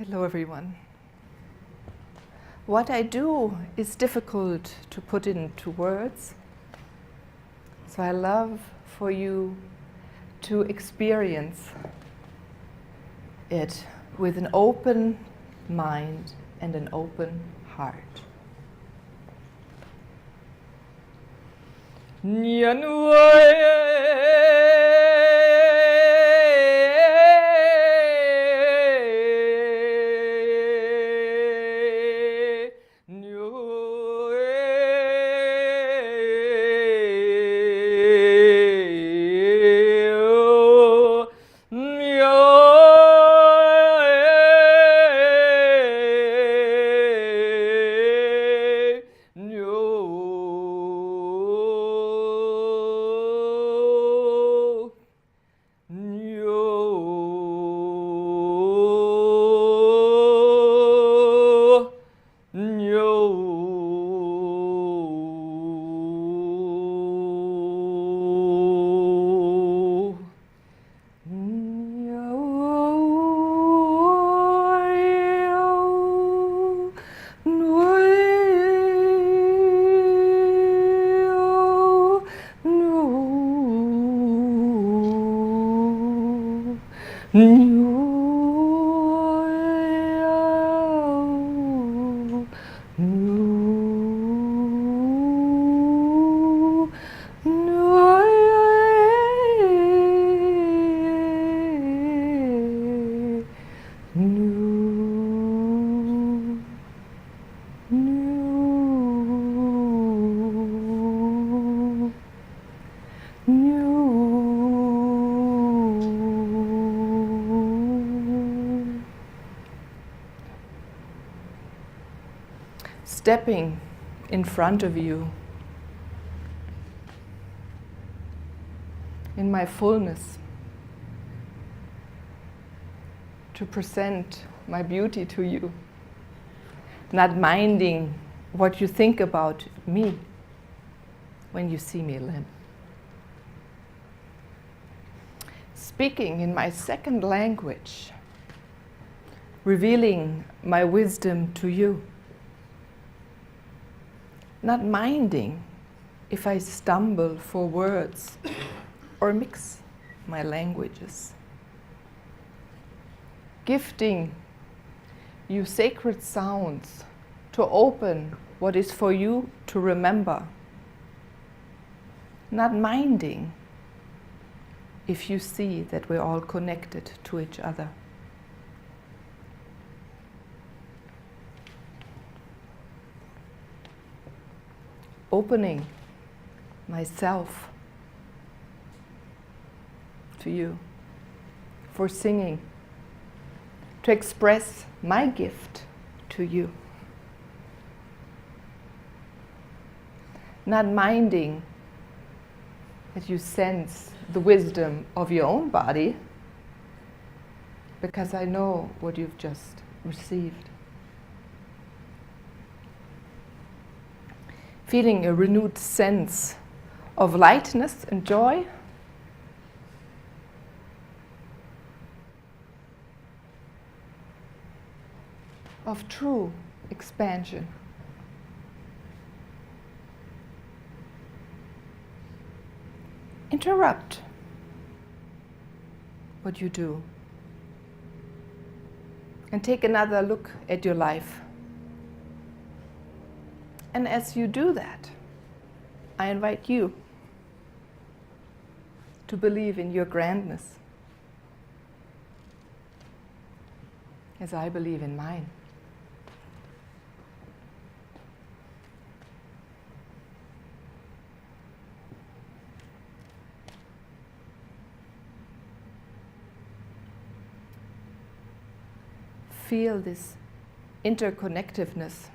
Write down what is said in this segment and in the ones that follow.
Hello everyone. What I do is difficult to put into words, so I love for you to experience it with an open mind and an open heart. Stepping in front of you in my fullness to present my beauty to you, not minding what you think about me when you see me limp. Speaking in my second language, revealing my wisdom to you. Not minding if I stumble for words or mix my languages. Gifting you sacred sounds to open what is for you to remember. Not minding if you see that we're all connected to each other. Opening myself to you for singing, to express my gift to you. Not minding that you sense the wisdom of your own body, because I know what you've just received. Feeling a renewed sense of lightness and joy, of true expansion. Interrupt what you do and take another look at your life. And as you do that, I invite you to believe in your grandness, as I believe in mine. Feel this interconnectiveness.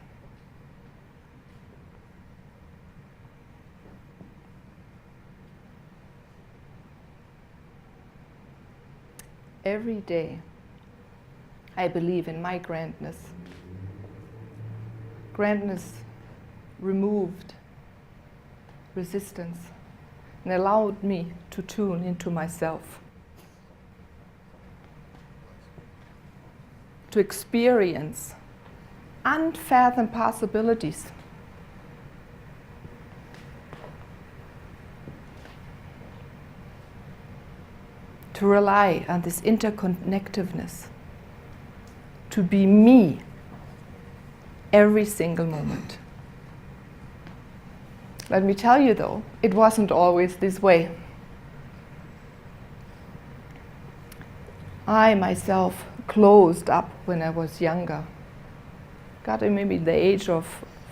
Every day, I believe in my grandness. Grandness removed resistance and allowed me to tune into myself. to experience unfathomed possibilities. To rely on this interconnectedness, to be me every single moment. Let me tell you though, it wasn't always this way. I myself closed up when I was younger. Got to maybe the age of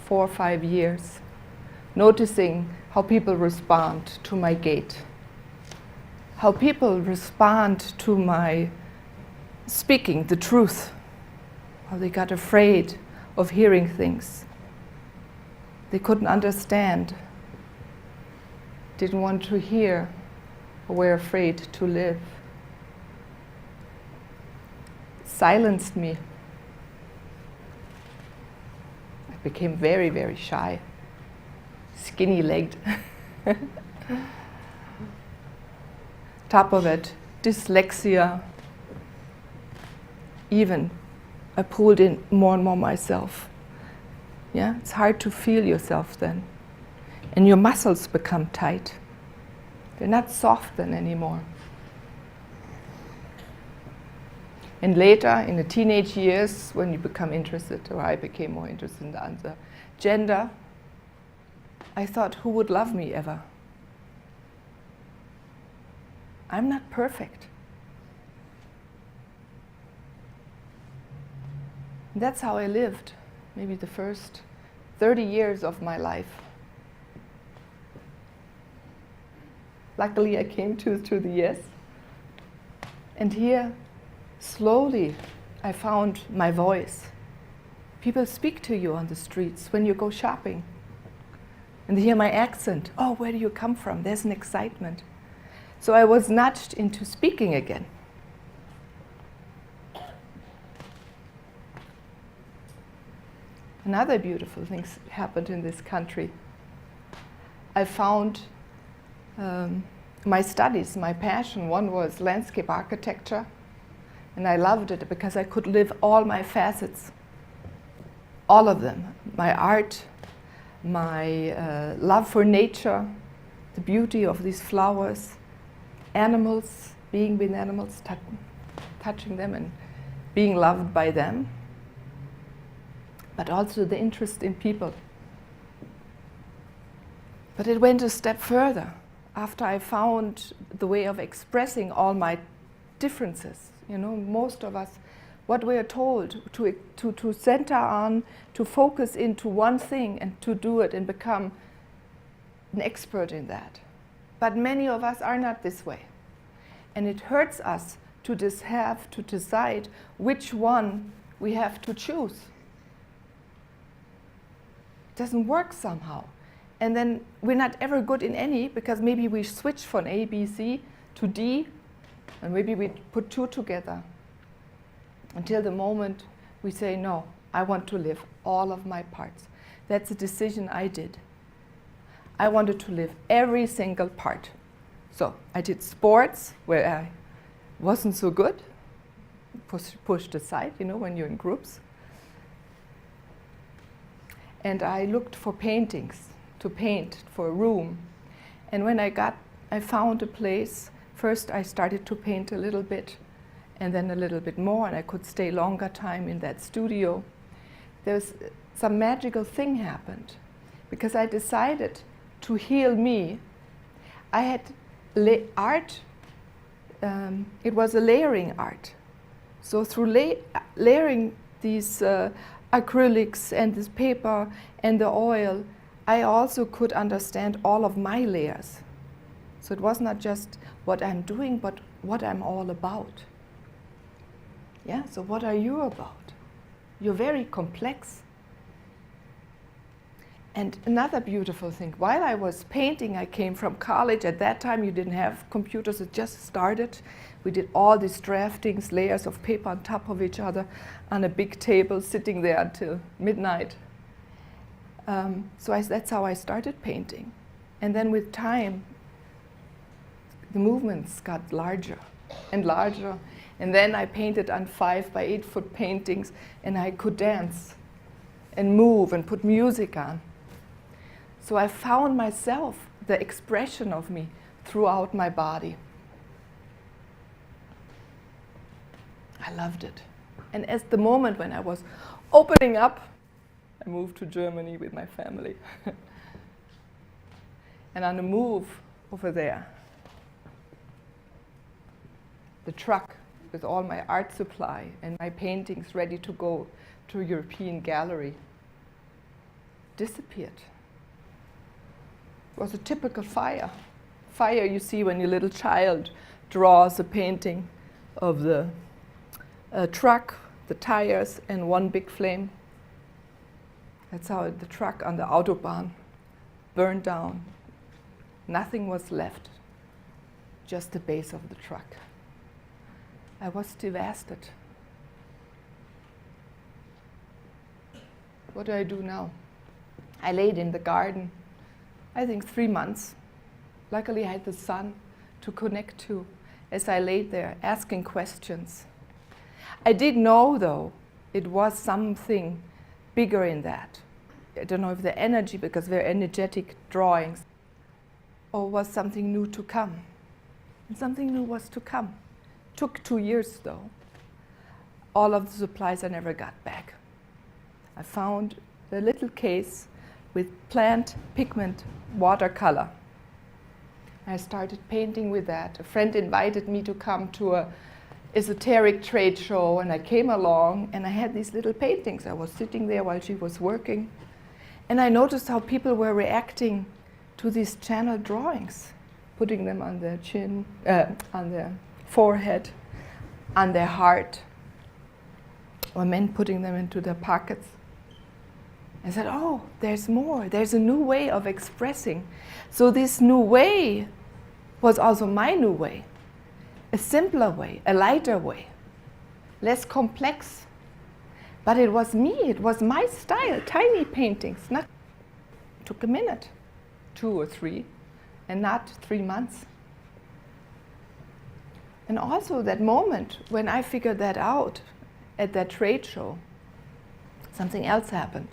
4 or 5 years, noticing how people respond to my gait, how people respond to my speaking the truth, how they got afraid of hearing things. They couldn't understand, didn't want to hear, or were afraid to live. Silenced me. I became very, very shy, skinny-legged. Top of it, dyslexia. Even I pulled in more and more myself. Yeah, it's hard to feel yourself then. And your muscles become tight. They're not soft then anymore. And later, in the teenage years, when you become interested, or I became more interested in the gender, I thought, who would love me ever? I'm not perfect. And that's how I lived, maybe the first 30 years of my life. Luckily, I came to the yes. And here, slowly, I found my voice. People speak to you on the streets when you go shopping. And they hear my accent. Oh, where do you come from? There's an excitement. So I was nudged into speaking again. Another beautiful thing happened in this country. I found my studies, my passion. One was landscape architecture, and I loved it because I could live all my facets, all of them. My art, my love for nature, the beauty of these flowers, animals, being with animals, touching them and being loved by them, but also the interest in people. But it went a step further. After I found the way of expressing all my differences, you know, most of us, what we are told to center on, to focus into one thing and to do it and become an expert in that. But many of us are not this way. And it hurts us to have to decide which one we have to choose. It doesn't work somehow. And then we're not ever good in any, because maybe we switch from A, B, C to D, and maybe we put two together. Until the moment we say, no, I want to live all of my parts. That's a decision I did. I wanted to live every single part. So I did sports where I wasn't so good, pushed aside, you know, when you're in groups. And I looked for paintings, to paint for a room. And when I found a place, first I started to paint a little bit, and then a little bit more, and I could stay longer time in that studio. There's some magical thing happened, because I decided to heal me. I had art, it was a layering art. So through layering these acrylics and this paper and the oil, I also could understand all of my layers. So it was not just what I'm doing, but what I'm all about. Yeah, so what are you about? You're very complex. And another beautiful thing, while I was painting, I came from college. At that time, you didn't have computers, it just started. We did all these draftings, layers of paper on top of each other on a big table, sitting there until midnight. That's how I started painting. And then with time, the movements got larger. and larger. And then I painted on 5 by 8 foot paintings, and I could dance and move and put music on. So I found myself, the expression of me, throughout my body. I loved it. And at the moment when I was opening up, I moved to Germany with my family. And on the move over there, the truck with all my art supply and my paintings ready to go to a European gallery disappeared. It was a typical fire. Fire you see when your little child draws a painting of the truck, the tires, and one big flame. That's how the truck on the Autobahn burned down. Nothing was left, just the base of the truck. I was devastated. What do I do now? I laid in the garden, I think 3 months. Luckily I had the sun to connect to as I laid there asking questions. I did know though, it was something bigger in that. I don't know if the energy, because they're energetic drawings, or was something new to come. And something new was to come. Took 2 years though. All of the supplies I never got back. I found a little case with plant pigment watercolor. I started painting with that. A friend invited me to come to a esoteric trade show, and I came along and I had these little paintings. I was sitting there while she was working, and I noticed how people were reacting to these channel drawings, putting them on their chin, on their forehead, on their heart, or men putting them into their pockets. I said, oh, there's more. There's a new way of expressing. So this new way was also my new way. A simpler way, a lighter way, less complex. But it was me, it was my style, tiny paintings. It took a minute, 2 or 3, and not 3 months. And also that moment when I figured that out at that trade show, something else happened.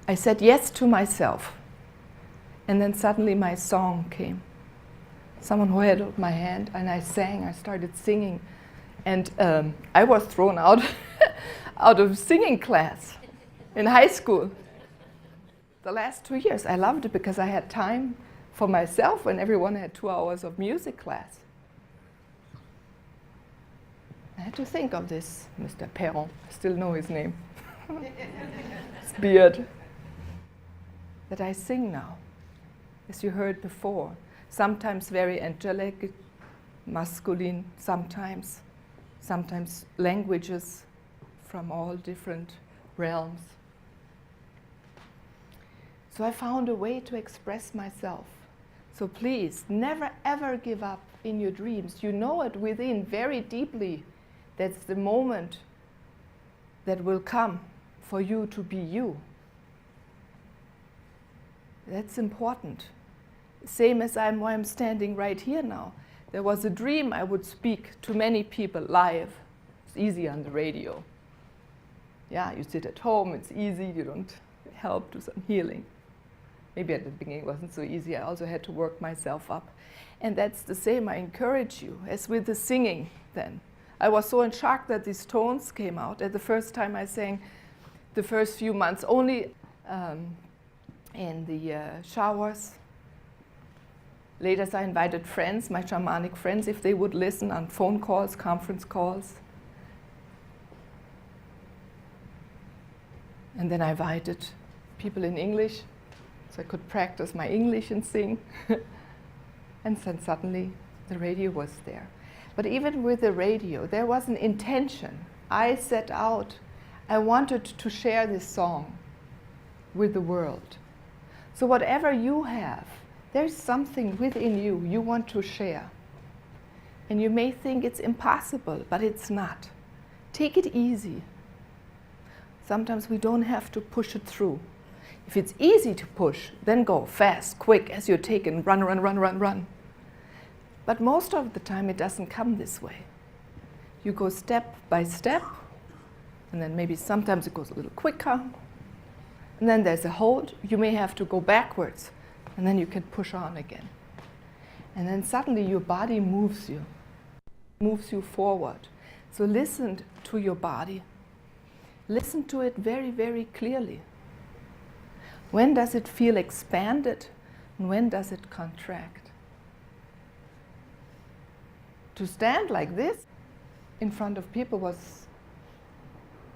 I said yes to myself, and then suddenly my song came. Someone held my hand and I sang, I started singing, and I was thrown out of singing class in high school. The last 2 years I loved it because I had time for myself when everyone had 2 hours of music class. I had to think of this Mr. Perron, I still know his name, his beard, that I sing now, as you heard before. Sometimes very angelic, masculine, sometimes languages from all different realms. So I found a way to express myself. So please, never ever give up in your dreams. You know it within very deeply. That's the moment that will come for you to be you. That's important. Same as why I'm standing right here now. There was a dream I would speak to many people live. It's easy on the radio. Yeah, you sit at home, it's easy, you don't help, do some healing. Maybe at the beginning it wasn't so easy, I also had to work myself up. And that's the same, I encourage you, as with the singing then. I was so in shock that these tones came out. At the first time I sang the first few months only in the showers. Later I invited friends, my shamanic friends, if they would listen on phone calls, conference calls. And then I invited people in English, so I could practice my English and sing. And then suddenly the radio was there. But even with the radio, there was an intention. I set out, I wanted to share this song with the world. So whatever you have, there's something within you you want to share. And you may think it's impossible, but it's not. Take it easy. Sometimes we don't have to push it through. If it's easy to push, then go fast, quick, as you're taken, run. But most of the time it doesn't come this way. You go step by step, and then maybe sometimes it goes a little quicker, and then there's a hold. You may have to go backwards, and then you can push on again. And then suddenly your body moves you forward. So listen to your body. Listen to it very, very clearly. When does it feel expanded, and when does it contract? To stand like this in front of people was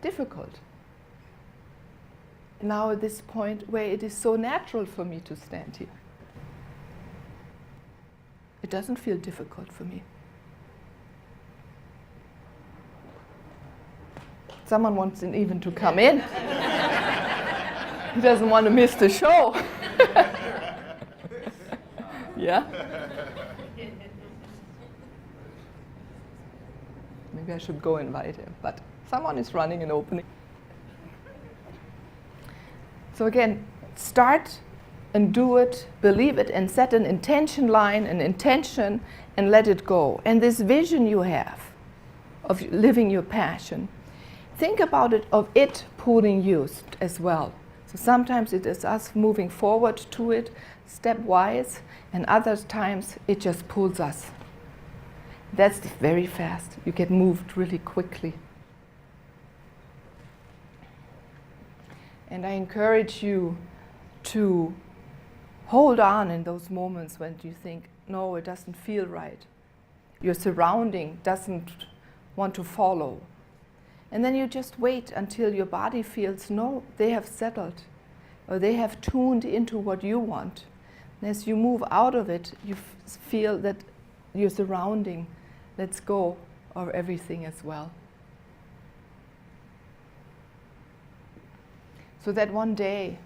difficult. Now at this point where it is so natural for me to stand here, it doesn't feel difficult for me. Someone wants even to come in. He doesn't want to miss the show. Yeah? Maybe I should go invite him, but someone is running an opening. So again, start and do it, believe it, and set an intention line, an intention, and let it go. And this vision you have of living your passion, think about it, of it pulling you as well. So sometimes it is us moving forward to it stepwise, and other times it just pulls us. That's very fast. You get moved really quickly. And I encourage you to hold on in those moments when you think, no, it doesn't feel right. Your surrounding doesn't want to follow. And then you just wait until your body feels, no, they have settled, or they have tuned into what you want. And as you move out of it, you feel that your surrounding lets go of everything as well. So that one day,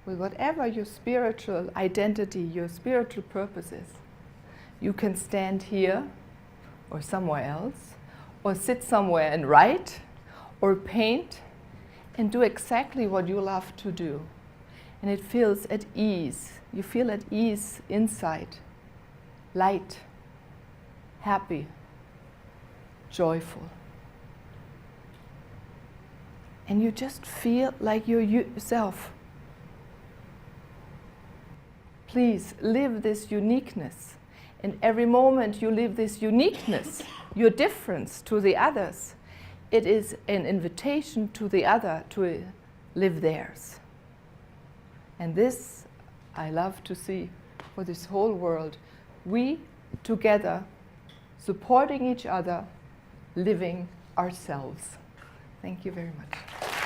with whatever your spiritual identity, your spiritual purpose is, you can stand here or somewhere else, or sit somewhere and write, or paint, and do exactly what you love to do. And it feels at ease. You feel at ease inside, light, happy, joyful. And you just feel like you're yourself. Please live this uniqueness. And every moment you live this uniqueness, your difference to the others, it is an invitation to the other to live theirs. And this I love to see for this whole world. We together, supporting each other, living ourselves. Thank you very much.